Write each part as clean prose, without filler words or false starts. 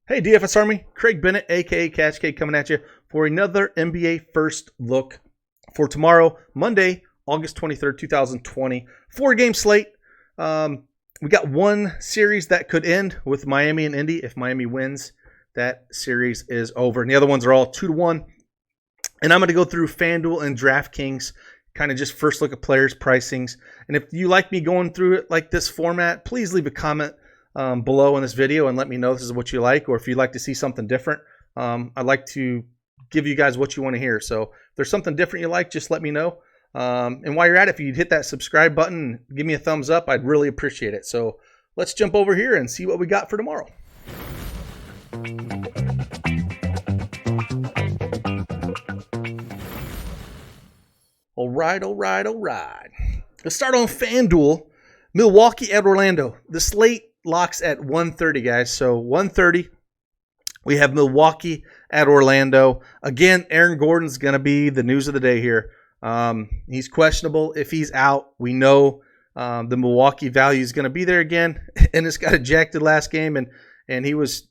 Hey, DFS Army, Craig Bennett, aka Cash K, coming at you for another NBA First Look for tomorrow, Monday, August 23rd, 2020. 4-game slate. We got one series that could end with Miami and Indy. If Miami wins, that series is over. And the other ones are all 2-1. And I'm going to go through FanDuel and DraftKings, kind of just first look at players' pricings. And if you like me going through it like this format, please leave a comment below in this video and let me know this is what you like, or if you'd like to see something different. I'd like to give you guys what you want to hear. So if there's something different you like, just let me know. And while you're at it, if you'd hit that subscribe button, give me a thumbs up, I'd really appreciate it. So let's jump over here and see what we got for tomorrow. All right. Let's start on FanDuel. Milwaukee at Orlando. The slate locks at 1:30, guys. So 1:30, we have Milwaukee at Orlando. Again, Aaron Gordon's going to be the news of the day here. He's questionable. If he's out, we know the Milwaukee value is going to be there again. And it's got ejected last game, and he was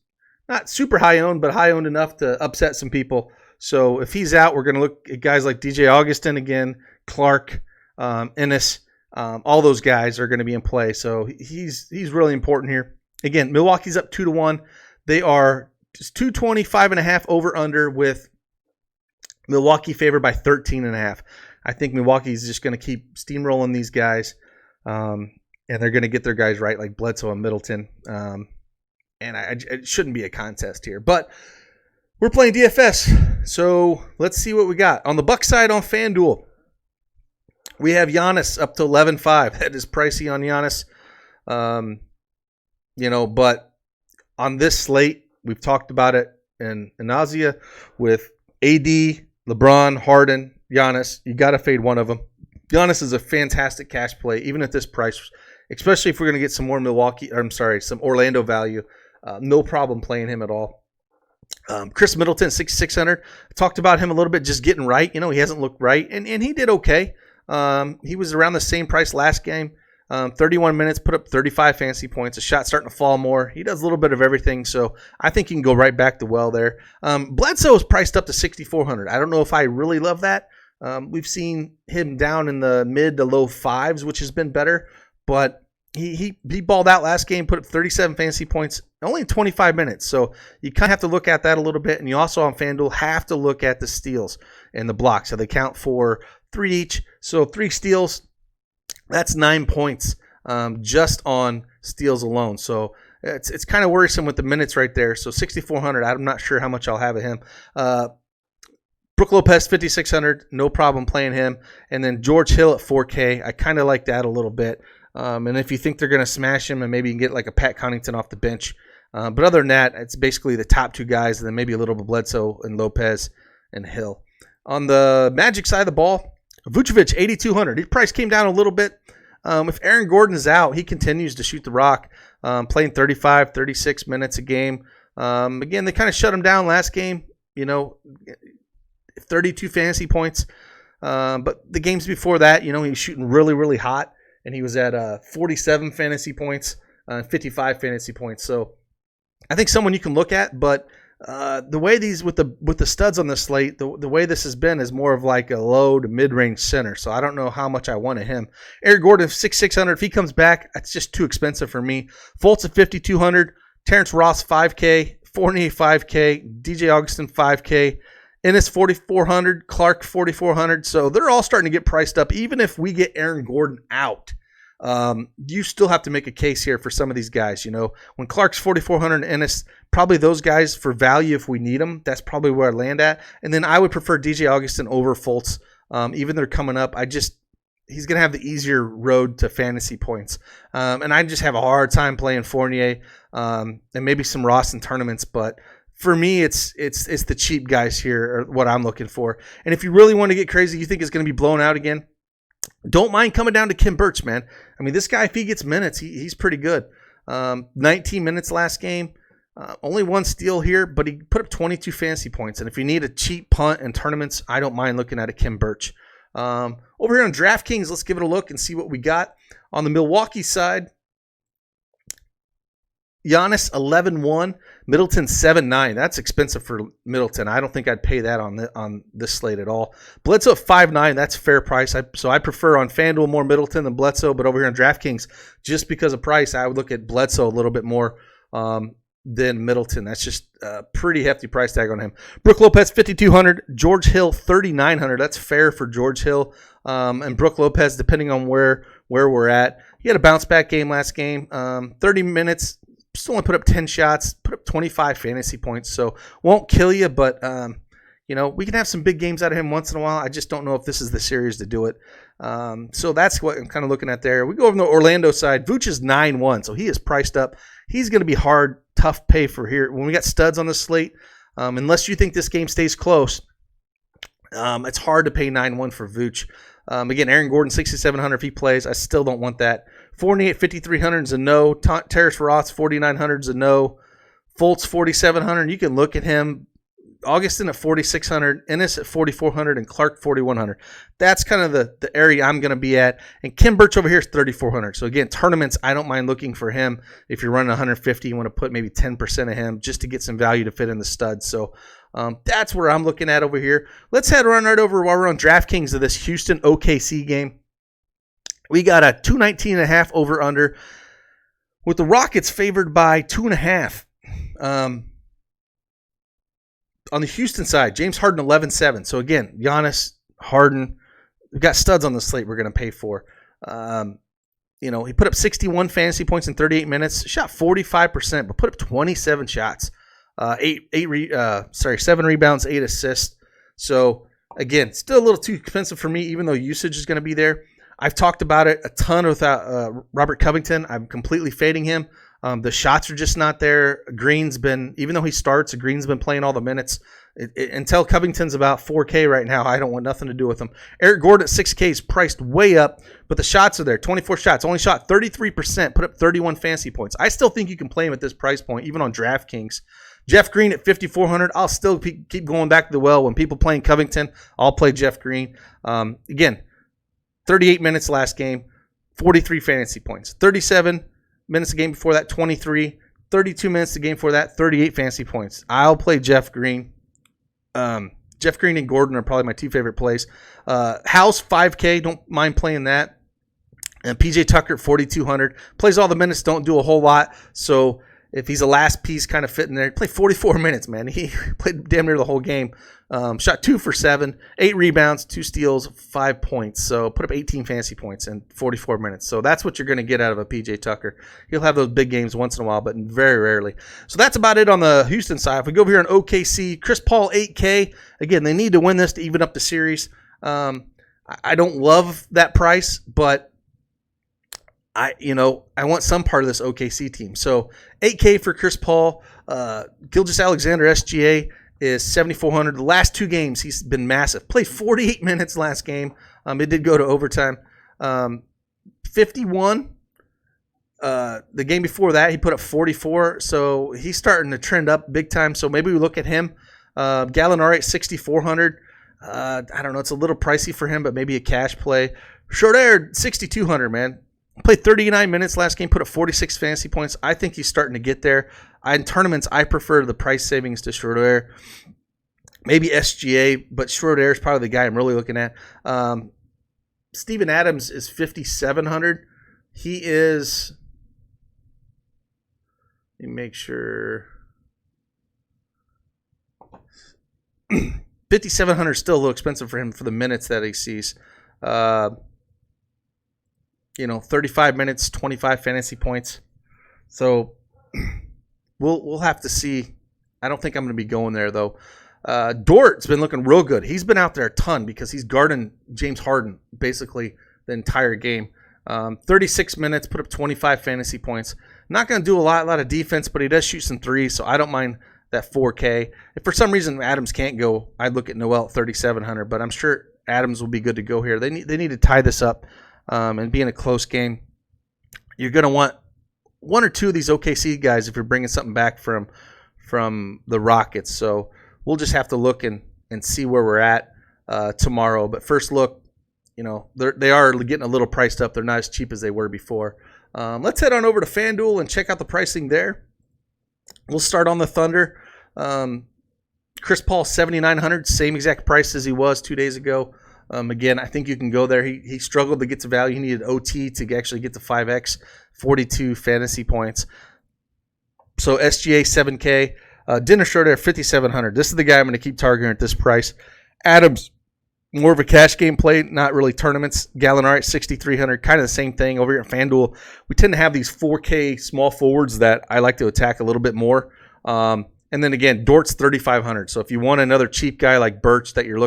not super high owned, but high owned enough to upset some people. So if he's out, we're going to look at guys like DJ Augustin again, Clark, Ennis. All those guys are going to be in play. So he's really important here. Again, Milwaukee's up 2-1. They are just 225.5 over under, with Milwaukee favored by 13.5. I think Milwaukee's just going to keep steamrolling these guys. And they're going to get their guys right, like Bledsoe and Middleton. It shouldn't be a contest here. But we're playing DFS. So let's see what we got. On the Bucks side on FanDuel, we have Giannis up to 11.5. That is pricey on Giannis. But on this slate, we've talked about it in nausea with AD, LeBron, Harden, Giannis. You got to fade one of them. Giannis is a fantastic cash play, even at this price, especially if we're going to get some more some Orlando value. No problem playing him at all. Chris Middleton, 6,600. I talked about him a little bit, just getting right. He hasn't looked right, and he did okay. He was around the same price last game. 31 minutes, put up 35 fantasy points. A shot starting to fall more. He does a little bit of everything, so I think he can go right back to well there. Bledsoe is priced up to 6,400. I don't know if I really love that. We've seen him down in the mid to low fives, which has been better, but he balled out last game, put up 37 fantasy points, only in 25 minutes. So you kind of have to look at that a little bit, and you also on FanDuel have to look at the steals and the blocks. So they count for 3 each. So 3 steals, that's 9 points just on steals alone. So it's kind of worrisome with the minutes right there. So 6,400, I'm not sure how much I'll have of him. Brook Lopez, 5,600, no problem playing him. And then George Hill at 4K. I kind of like that a little bit. And if you think they're going to smash him, and maybe you can get like a Pat Connaughton off the bench. But other than that, it's basically the top 2 guys, and then maybe a little bit of Bledsoe and Lopez and Hill. On the Magic side of the ball, Vucevic, 8,200. His price came down a little bit. If Aaron Gordon is out, he continues to shoot the rock, playing 35, 36 minutes a game. Again, they kind of shut him down last game, 32 fantasy points. But the games before that, he was shooting really, really hot, and he was at 47 fantasy points, 55 fantasy points. So I think someone you can look at, but the way these with the studs on the slate, the way this has been is more of like a low to mid-range center. So I don't know how much I want of him. Aaron Gordon, 6,600. If he comes back, that's just too expensive for me. Fultz at 5,200. Terrence Ross, 5K. Fournier, 5K. DJ Augustin, 5K. Ennis, 4,400. Clark, 4,400. So they're all starting to get priced up. Even if we get Aaron Gordon out, you still have to make a case here for some of these guys. When Clark's 4,400 and Ennis, probably those guys for value if we need them. That's probably where I land at. And then I would prefer DJ Augustin over Fultz. Even they're coming up. He's going to have the easier road to fantasy points. And I just have a hard time playing Fournier and maybe some Ross in tournaments. But for me, it's the cheap guys here are what I'm looking for. And if you really want to get crazy, you think it's going to be blown out again, don't mind coming down to Kim Birch, man. I mean, this guy, if he gets minutes, he's pretty good. 19 minutes last game. Only 1 steal here, but he put up 22 fantasy points. And if you need a cheap punt in tournaments, I don't mind looking at a Kim Birch. Over here on DraftKings, let's give it a look and see what we got. On the Milwaukee side, Giannis 11-1, Middleton 7-9. That's expensive for Middleton. I don't think I'd pay that on this slate at all. Bledsoe at 5-9. That's a fair price. So I prefer on FanDuel more Middleton than Bledsoe, but over here on DraftKings, just because of price, I would look at Bledsoe a little bit more than Middleton. That's just a pretty hefty price tag on him. Brook Lopez 5,200, George Hill 3,900. That's fair for George Hill and Brook Lopez, depending on where we're at. He had a bounce back game last game. 30 minutes. Still only put up 10 shots, put up 25 fantasy points, so won't kill you, but we can have some big games out of him once in a while. I just don't know if this is the series to do it. So that's what I'm kind of looking at there. We go over to the Orlando side. Vooch is 9-1, so he is priced up. He's going to be hard, tough pay for here. When we got studs on the slate, unless you think this game stays close, it's hard to pay 9-1 for Vooch. Again, Aaron Gordon, 6,700 if he plays. I still don't want that. Fournier at 5,300 is a no. Terrence Ross, 4,900 is a no. Fultz, 4,700. You can look at him. Augustin at 4,600. Ennis at 4,400. And Clark, 4,100. That's kind of the area I'm going to be at. And Kim Birch over here is 3,400. So, again, tournaments, I don't mind looking for him. If you're running 150, you want to put maybe 10% of him just to get some value to fit in the studs. So, that's where I'm looking at over here. Let's head right over while we're on DraftKings of this Houston OKC game. We got a 219.5 over under with the Rockets favored by 2.5. On the Houston side, James Harden 11-7. So again, Giannis, Harden, we've got studs on the slate we're going to pay for. He put up 61 fantasy points in 38 minutes, shot 45%, but put up 27 shots. 7 rebounds, 8 assists. So again, still a little too expensive for me, even though usage is going to be there. I've talked about it a ton without Robert Covington. I'm completely fading him. The shots are just not there. Green's been, even though he starts, Green's been playing all the minutes. Until Covington's about 4K right now, I don't want nothing to do with him. Eric Gordon at 6K is priced way up, but the shots are there. 24 shots, only shot 33%, put up 31 fantasy points. I still think you can play him at this price point, even on DraftKings. Jeff Green at 5,400. I'll still keep going back to the well. When people playing Covington, I'll play Jeff Green. Again, 38 minutes last game, 43 fantasy points. 37 minutes a game before that, 23. 32 minutes a game before that, 38 fantasy points. I'll play Jeff Green. Jeff Green and Gordon are probably my two favorite plays. House, 5K. Don't mind playing that. And PJ Tucker, 4,200. Plays all the minutes, don't do a whole lot. So if he's a last piece kind of fitting there, played 44 minutes, man. He played damn near the whole game. Shot 2 for 7, 8 rebounds, 2 steals, 5 points. So put up 18 fantasy points in 44 minutes. So that's what you're going to get out of a PJ Tucker. He'll have those big games once in a while, but very rarely. So that's about it on the Houston side. If we go over here on OKC, Chris Paul 8K. Again, they need to win this to even up the series. I don't love that price, but I want some part of this OKC team. So 8K for Chris Paul. Gilgeous-Alexander SGA is 7,400. The last 2 games, he's been massive. Played 48 minutes last game. It did go to overtime. 51. The game before that, he put up 44. So he's starting to trend up big time. So maybe we look at him. Gallinari at 6,400. I don't know. It's a little pricey for him, but maybe a cash play. Schroeder, 6,200, man. Played 39 minutes last game, put up 46 fantasy points. I think he's starting to get there. In tournaments, I prefer the price savings to Schroeder. Maybe SGA, but Schroeder is probably the guy I'm really looking at. Steven Adams is 5,700. He is, let me make sure. 5,700 is still a little expensive for him for the minutes that he sees. 35 minutes, 25 fantasy points. So we'll have to see. I don't think I'm going to be going there, though. Dort's been looking real good. He's been out there a ton because he's guarding James Harden basically the entire game. 36 minutes, put up 25 fantasy points. Not going to do a lot of defense, but he does shoot some threes, so I don't mind that 4K. If for some reason Adams can't go, I'd look at Noel at 3,700, but I'm sure Adams will be good to go here. They need to tie this up. And being a close game, you're going to want 1 or 2 of these OKC guys if you're bringing something back from the Rockets. So we'll just have to look and see where we're at tomorrow. But first look, they are getting a little priced up. They're not as cheap as they were before. Let's head on over to FanDuel and check out the pricing there. We'll start on the Thunder. Chris Paul, 7,900, same exact price as he was 2 days ago. Again, I think you can go there. He struggled to get to value. He needed OT to actually get to 5X, 42 fantasy points. So SGA, 7K. Dennis Schroeder, 5,700. This is the guy I'm going to keep targeting at this price. Adams, more of a cash game play, not really tournaments. Gallinari, 6,300, kind of the same thing. Over here at FanDuel, we tend to have these 4K small forwards that I like to attack a little bit more. And then again, Dort's 3,500. So if you want another cheap guy like Birch if you're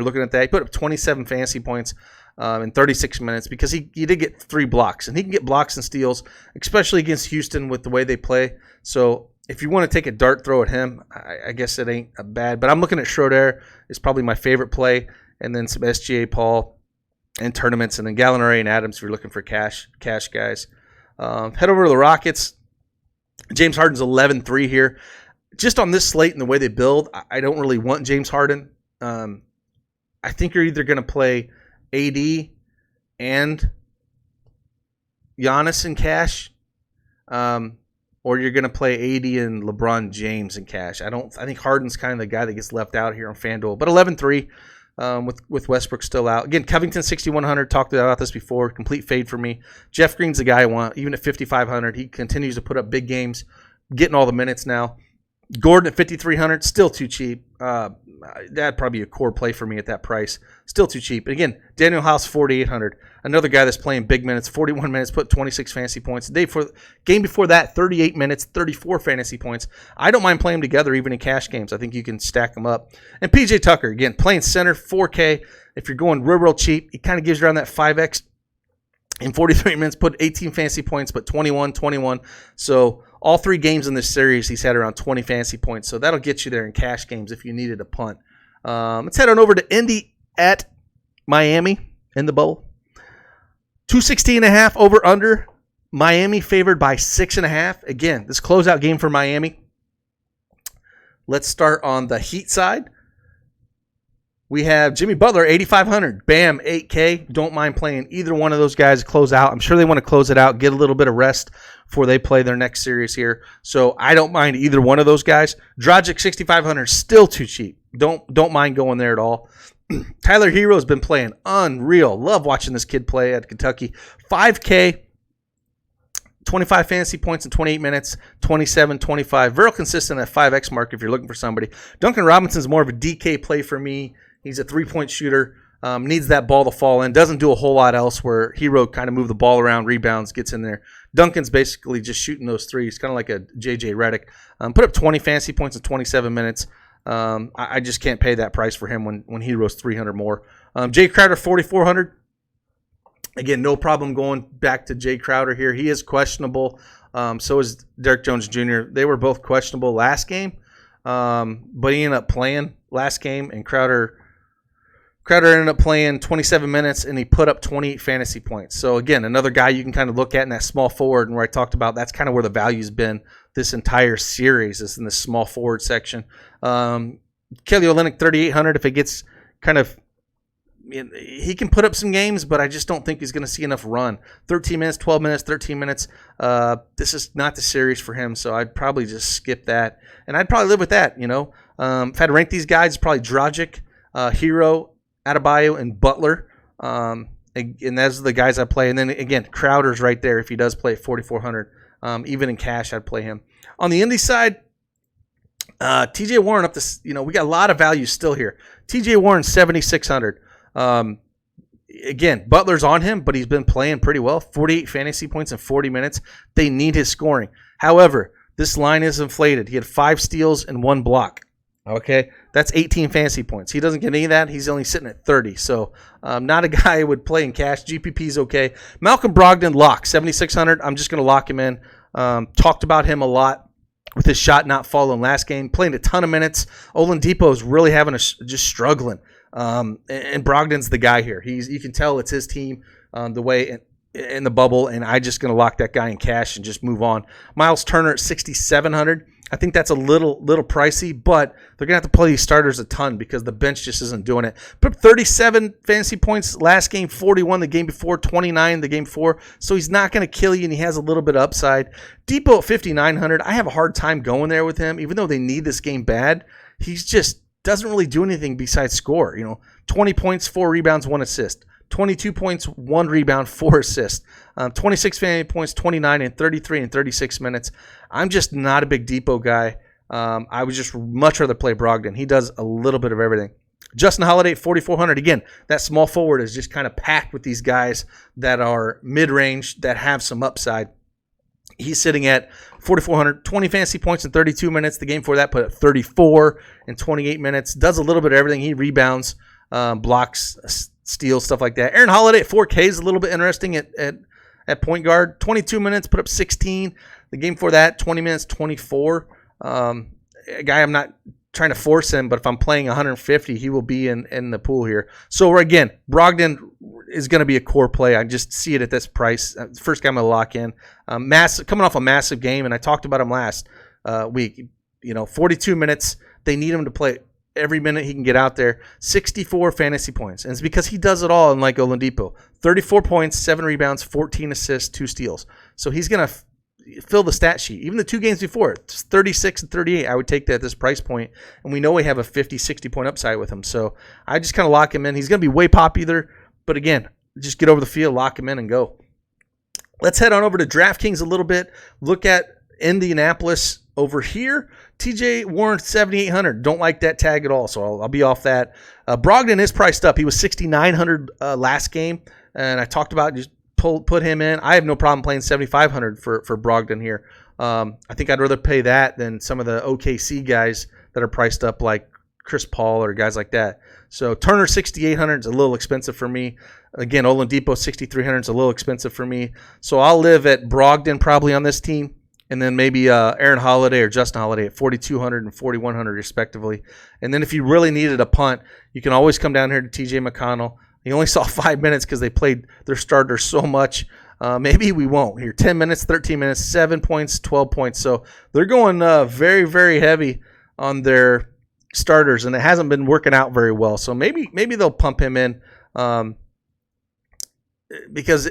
looking at that, he put up 27 fantasy points in 36 minutes because he did get 3 blocks. And he can get blocks and steals, especially against Houston with the way they play. So if you want to take a dart throw at him, I guess it ain't bad. But I'm looking at Schroeder. It's probably my favorite play. And then some SGA, Paul, and tournaments. And then Gallinari and Adams if you're looking for cash guys. Head over to the Rockets. James Harden's 11-3 here. Just on this slate and the way they build, I don't really want James Harden. I think you're either going to play AD and Giannis in cash, or you're going to play AD and LeBron James in cash. I think Harden's kind of the guy that gets left out here on FanDuel. But 11-3 with Westbrook still out. Again, Covington 6,100. Talked about this before. Complete fade for me. Jeff Green's the guy I want. Even at 5,500, he continues to put up big games, getting all the minutes now. Gordon at 5,300, still too cheap. That'd probably be a core play for me at that price. Still too cheap. And again, Daniel House, 4,800. Another guy that's playing big minutes, 41 minutes, put 26 fantasy points. The game before that, 38 minutes, 34 fantasy points. I don't mind playing them together even in cash games. I think you can stack them up. And PJ Tucker, again, playing center, 4K. If you're going real cheap, it kind of gives you around that 5X. In 43 minutes, put 18 fantasy points, but 21. So all 3 games in this series, he's had around 20 fantasy points. So that'll get you there in cash games if you needed a punt. Let's head on over to Indy at Miami in the bubble. 216.5 over under. Miami favored by 6.5. Again, this closeout game for Miami. Let's start on the Heat side. We have Jimmy Butler, 8,500. Bam, 8K. Don't mind playing either one of those guys to close out. I'm sure they want to close it out, get a little bit of rest before they play their next series here. So I don't mind either one of those guys. Dragic, 6,500, still too cheap. Don't mind going there at all. Tyler Hero's been playing unreal. Love watching this kid play at Kentucky. 5K, 25 fantasy points in 28 minutes, 27, 25. Very consistent at 5X mark if you're looking for somebody. Duncan Robinson's more of a DK play for me. He's a three-point shooter. Needs that ball to fall in. Doesn't do a whole lot else where Hero kind of move the ball around, rebounds, gets in there. Duncan's basically just shooting those threes, kind of like a JJ Redick. Put up 20 fantasy points in 27 minutes. I just can't pay that price for him when Hero's 300 more. Jay Crowder, 4,400. Again, no problem going back to Jay Crowder here. He is questionable. So is Derek Jones Jr. They were both questionable last game, but he ended up playing last game, and Crowder ended up playing 27 minutes, and he put up 28 fantasy points. So, again, another guy you can kind of look at in that small forward, and where I talked about that's kind of where the value's been this entire series is in the small forward section. Kelly Olynyk, 3,800. If it gets kind of – he can put up some games, but I just don't think he's going to see enough run. 13 minutes, 12 minutes, 13 minutes. This is not the series for him, so I'd probably just skip that. And I'd probably live with that, you know. If I had to rank these guys, it's probably Dragic, Hero, Adebayo, and Butler. And those are the guys I play. And then, again, Crowder's right there if he does play at 4,400. Even in cash, I'd play him. On the Indy side, TJ Warren up to, we got a lot of value still here. TJ Warren, 7,600. Again, Butler's on him, but he's been playing pretty well. 48 fantasy points in 40 minutes. They need his scoring. However, this line is inflated. He had 5 steals and 1 block. Okay, that's 18 fantasy points. He doesn't get any of that. He's only sitting at 30. So not a guy I would play in cash. GPP's okay. Malcolm Brogdon, lock, 7,600. I'm just going to lock him in. Talked about him a lot with his shot not falling last game. Playing a ton of minutes. Oladipo is really just struggling. And Brogdon's the guy here. You can tell it's his team the way in the bubble, and I'm just going to lock that guy in cash and just move on. Miles Turner at 6,700. I think that's a little pricey, but they're going to have to play these starters a ton because the bench just isn't doing it. Put up 37 fantasy points last game, 41 the game before, 29 the game before. So he's not going to kill you, and he has a little bit of upside. Depot at 5,900. I have a hard time going there with him, even though they need this game bad. He's just doesn't really do anything besides score. 20 points, 4 rebounds, 1 assist. 22 points, 1 rebound, 4 assists. 26 fantasy points, 29 and 33 and 36 minutes. I'm just not a big Depot guy. I would just much rather play Brogdon. He does a little bit of everything. Justin Holiday at 4,400. Again, that small forward is just kind of packed with these guys that are mid-range that have some upside. He's sitting at 4,400, 20 fantasy points in 32 minutes. The game before that put up 34 in 28 minutes. Does a little bit of everything. He rebounds, blocks, steals, stuff like that. Aaron Holiday at 4K is a little bit interesting at point guard. 22 minutes, put up 16. The game before that, 20 minutes, 24. A guy I'm not trying to force him, but if I'm playing 150, he will be in the pool here. So again, Brogdon is going to be a core play. I just see it at this price. First guy I'm going to lock in. Coming off a massive game, and I talked about him last week. 42 minutes. They need him to play every minute he can get out there. 64 fantasy points. And it's because he does it all, unlike Oladipo. 34 points, 7 rebounds, 14 assists, 2 steals. So he's going to fill the stat sheet. Even the 2 games before, 36 and 38, I would take that at this price point. And we know we have a 50, 60-point upside with him. So I just kind of lock him in. He's going to be way popular. But again, just get over the field, lock him in, and go. Let's head on over to DraftKings a little bit. Look at Indianapolis over here. TJ Warren, 7,800. Don't like that tag at all, so I'll be off that. Brogdon is priced up. He was 6,900 last game, and I talked about just put him in. I have no problem playing 7,500 for Brogdon here. I think I'd rather pay that than some of the OKC guys that are priced up like Chris Paul or guys like that. So Turner, 6,800 is a little expensive for me. Again, Oladipo, 6,300 is a little expensive for me. So I'll live at Brogdon probably on this team. And then maybe Aaron Holiday or Justin Holiday at 4,200 and 4,100 respectively. And then if you really needed a punt, you can always come down here to TJ McConnell. He only saw 5 minutes because they played their starters so much. Maybe we won't. Here, 10 minutes, 13 minutes, 7 points, 12 points. So they're going very, very heavy on their starters, and it hasn't been working out very well. So maybe they'll pump him in because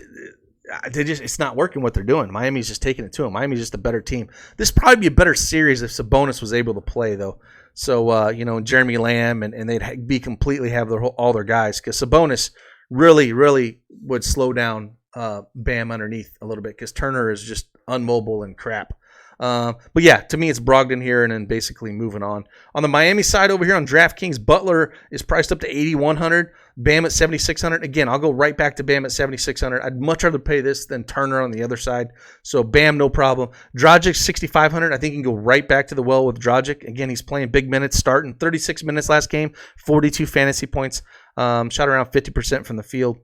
it's not working what they're doing. Miami's just taking it to him. Miami's just a better team. This would probably be a better series if Sabonis was able to play, though. So, Jeremy Lamb, and they'd be completely have all their guys, because Sabonis really, really would slow down Bam underneath a little bit, because Turner is just unmobile and crap. But yeah, to me, it's Brogdon here, and then basically moving on. On the Miami side over here on DraftKings, Butler is priced up to 8,100. Bam at 7,600. Again, I'll go right back to Bam at 7,600. I'd much rather pay this than Turner on the other side. So Bam, no problem. Dragic, 6,500. I think you can go right back to the well with Dragic. Again, he's playing big minutes, starting 36 minutes last game, 42 fantasy points, shot around 50% from the field.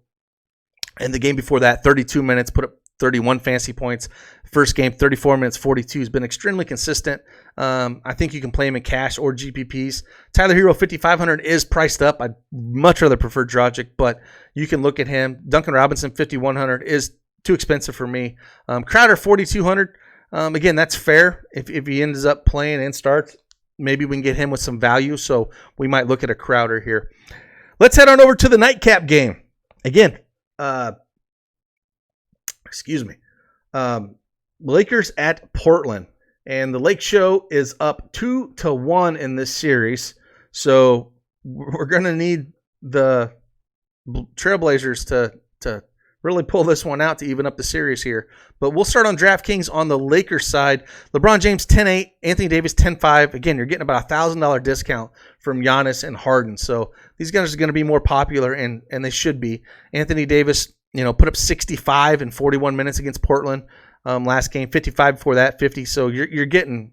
And the game before that, 32 minutes, put up 31 fantasy points. First game, 34 minutes, 42. He's been extremely consistent. I think you can play him in cash or GPPs. Tyler Hero, 5,500 is priced up. I'd much rather prefer Dragic, but you can look at him. Duncan Robinson, 5,100 is too expensive for me. Crowder, 4,200. Again, that's fair. If he ends up playing and starts, maybe we can get him with some value. So we might look at a Crowder here. Let's head on over to the nightcap game. Again, Lakers at Portland, and the Lake Show is up 2-1 in this series. So we're going to need the Trailblazers to really pull this one out to even up the series here. But we'll start on DraftKings on the Lakers side. LeBron James 10-8, Anthony Davis 10-5. Again, you're getting about a $1,000 discount from Giannis and Harden. So these guys are going to be more popular, and they should be. Anthony Davis, put up 65 in 41 minutes against Portland last game, 55 before that, 50. So you're getting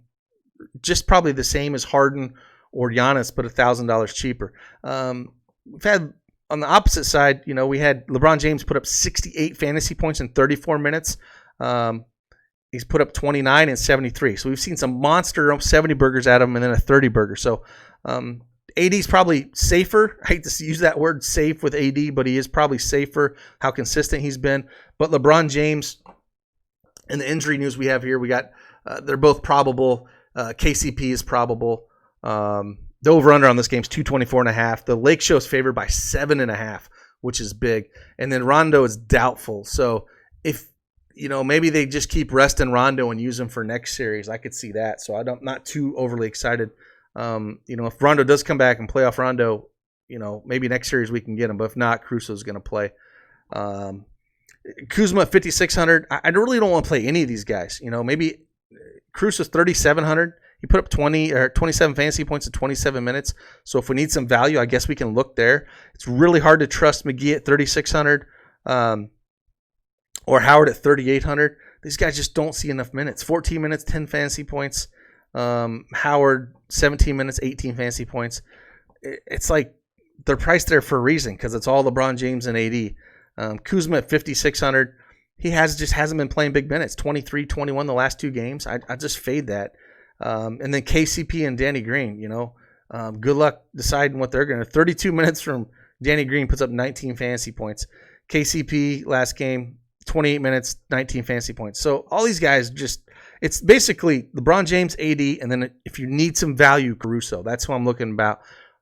just probably the same as Harden or Giannis, but $1,000 cheaper. We've had on the opposite side, we had LeBron James put up 68 fantasy points in 34 minutes. He's put up 29 and 73. So we've seen some monster 70 burgers at him and then a 30 burger. So AD's probably safer. I hate to use that word safe with AD, but he is probably safer, how consistent he's been. But LeBron James, and the injury news we have here, we got they're both probable. KCP is probable. The over-under on this game is 224.5. The Lake Show is favored by 7.5, which is big. And then Rondo is doubtful. So if, maybe they just keep resting Rondo and use him for next series, I could see that. So I'm not too overly excited. If Rondo does come back and playoff Rondo, maybe next series we can get him. But if not, Caruso's going to play. Kuzma at 5,600. I really don't want to play any of these guys. Maybe Caruso's 3,700. He put up 20 or 27 fantasy points in 27 minutes. So if we need some value, I guess we can look there. It's really hard to trust McGee at 3,600 or Howard at 3,800. These guys just don't see enough minutes. 14 minutes, 10 fantasy points. Howard, 17 minutes, 18 fantasy points. It's like they're priced there for a reason because it's all LeBron James and AD. Kuzma at 5,600. He hasn't been playing big minutes. 23, 21 the last two games. I just fade that. And then KCP and Danny Green, good luck deciding what they're going to. 32 minutes from Danny Green puts up 19 fantasy points. KCP last game, 28 minutes, 19 fantasy points. So all these guys it's basically LeBron James, AD, and then if you need some value, Caruso. That's who I'm looking about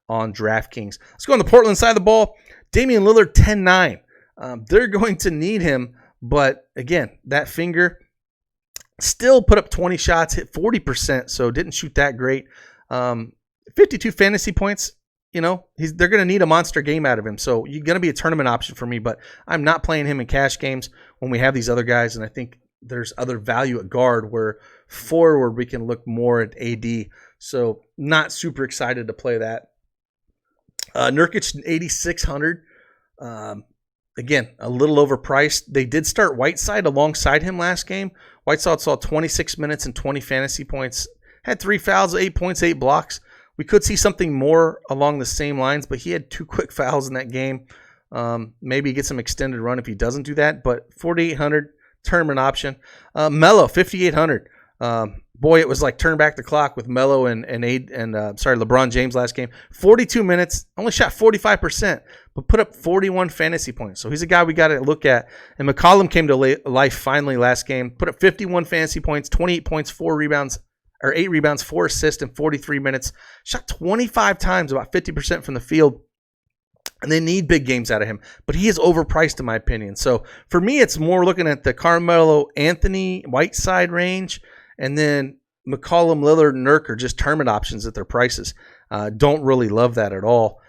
on DraftKings. Let's go on the Portland side of the ball. Damian Lillard, 10-9. They're going to need him, but again, that finger still put up 20 shots, hit 40%, so didn't shoot that great. 52 fantasy points. They're going to need a monster game out of him, so you're going to be a tournament option for me, but I'm not playing him in cash games when we have these other guys, and I think there's other value at guard where forward we can look more at AD, so not super excited to play that. Nurkic, 8,600. Again, a little overpriced. They did start Whiteside alongside him last game. Whiteside saw 26 minutes and 20 fantasy points. Had 3 fouls, 8 points, 8 blocks. We could see something more along the same lines, but he had 2 quick fouls in that game. Maybe get some extended run if he doesn't do that. But 4,800, tournament option. Melo, 5,800. Boy, it was like turn back the clock with Melo and LeBron James last game. 42 minutes, only shot 45%, but put up 41 fantasy points. So he's a guy we got to look at. And McCollum came to life finally last game. Put up 51 fantasy points, 28 points, 8 rebounds, 4 assists in 43 minutes. Shot 25 times, about 50% from the field. And they need big games out of him. But he is overpriced in my opinion. So for me, it's more looking at the Carmelo Anthony Whiteside range. And then McCollum, Lillard, and Nurk are just tournament options at their prices. Don't really love that at all.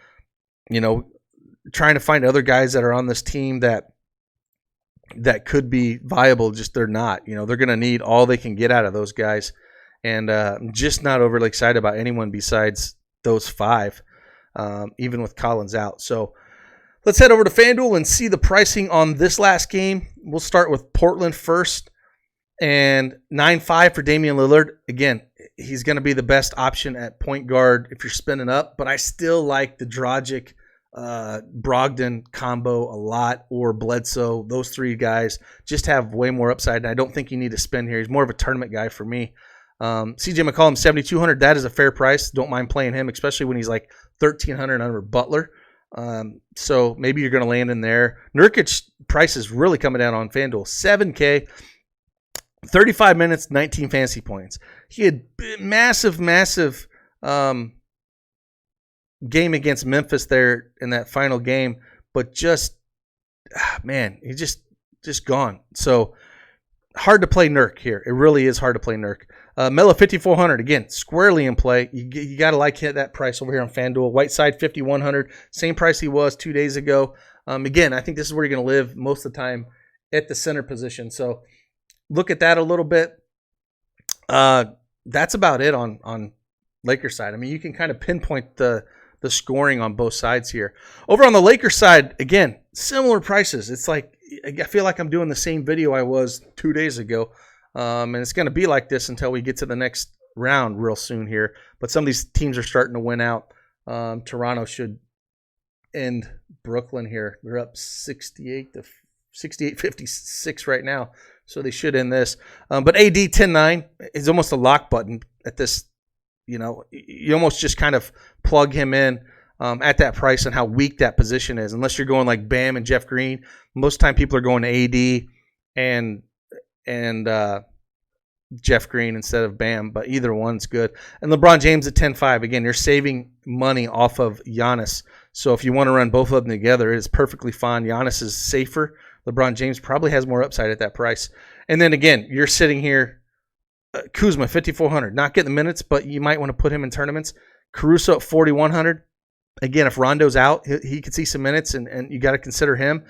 Trying to find other guys that are on this team that could be viable, just they're not. They're going to need all they can get out of those guys. And I'm just not overly excited about anyone besides those 5, even with Collins out. So let's head over to FanDuel and see the pricing on this last game. We'll start with Portland first. And 9.5 for Damian Lillard. Again, he's going to be the best option at point guard if you're spinning up. But I still like the Dragic, Brogdon combo a lot, or Bledsoe. Those 3 guys just have way more upside. And I don't think you need to spin here. He's more of a tournament guy for me. CJ McCollum, 7,200. That is a fair price. Don't mind playing him, especially when he's like 1,300 under Butler. So maybe you're going to land in there. Nurkic price is really coming down on FanDuel. $7K. 35 minutes, 19 fantasy points. He had massive game against Memphis there in that final game, but he's just gone. So hard to play Nurk here. It really is hard to play Nurk. Melo, 5,400. Again, squarely in play. You got to hit that price over here on FanDuel. Whiteside, 5,100. Same price he was 2 days ago. Again, I think this is where you're going to live most of the time at the center position. So look at that a little bit. That's about it on Lakers side. I mean, you can kind of pinpoint the scoring on both sides here. Over on the Lakers side, again, similar prices. It's like I feel like I'm doing the same video I was 2 days ago, and it's going to be like this until we get to the next round real soon here. But some of these teams are starting to win out. Toronto should end Brooklyn here. They're up 68-56 right now. So they should end this. But AD 10-9 is almost a lock button at this. You almost just kind of plug him in at that price and how weak that position is. Unless you're going like Bam and Jeff Green. Most of the time people are going to AD and Jeff Green instead of Bam, but either one's good. And LeBron James at 10.5. Again, you're saving money off of Giannis. So if you want to run both of them together, it's perfectly fine. Giannis is safer. LeBron James probably has more upside at that price. And then again, you're sitting here, Kuzma, 5,400. Not getting the minutes, but you might want to put him in tournaments. Caruso at 4,100. Again, if Rondo's out, he could see some minutes, and you got to consider him.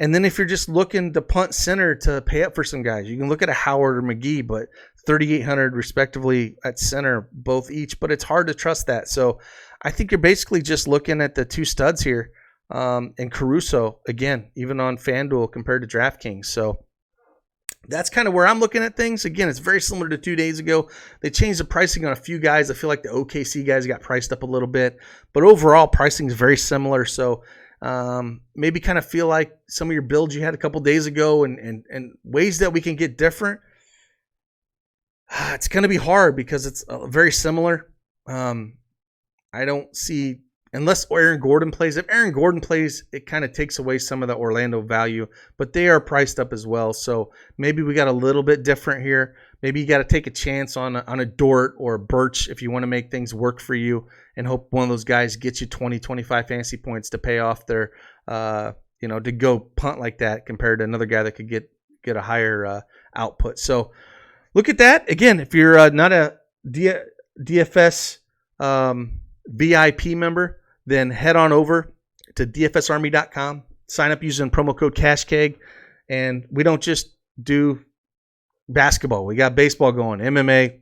And then if you're just looking to punt center to pay up for some guys, you can look at a Howard or McGee, but 3,800 respectively at center, both each. But it's hard to trust that. So I think you're basically just looking at the two studs here, and Caruso, again, even on FanDuel compared to DraftKings. So that's kind of where I'm looking at things. Again, it's very similar to 2 days ago. They changed the pricing on a few guys. I feel like the OKC guys got priced up a little bit. But overall, pricing is very similar. So maybe kind of feel like some of your builds you had a couple days ago and ways that we can get different. It's going to be hard because it's very similar. I don't see, unless Aaron Gordon plays. If Aaron Gordon plays, it kind of takes away some of the Orlando value, but they are priced up as well. So maybe we got a little bit different here. Maybe you got to take a chance on a Dort or a Birch if you want to make things work for you and hope one of those guys gets you 20, 25 fantasy points to pay off their, to go punt like that compared to another guy that could get a higher output. So look at that. Again, if you're not a DFS VIP member, then head on over to DFSArmy.com. Sign up using promo code CashKeg. And we don't just do basketball. We got baseball going, MMA,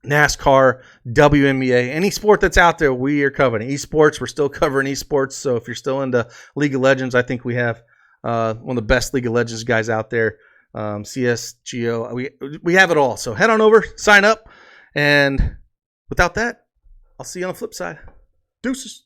NASCAR, WNBA, any sport that's out there, we are covering. Esports, we're still covering esports. So if you're still into League of Legends, I think we have one of the best League of Legends guys out there. CSGO, we have it all. So head on over, sign up. And without that, I'll see you on the flip side. Deuces.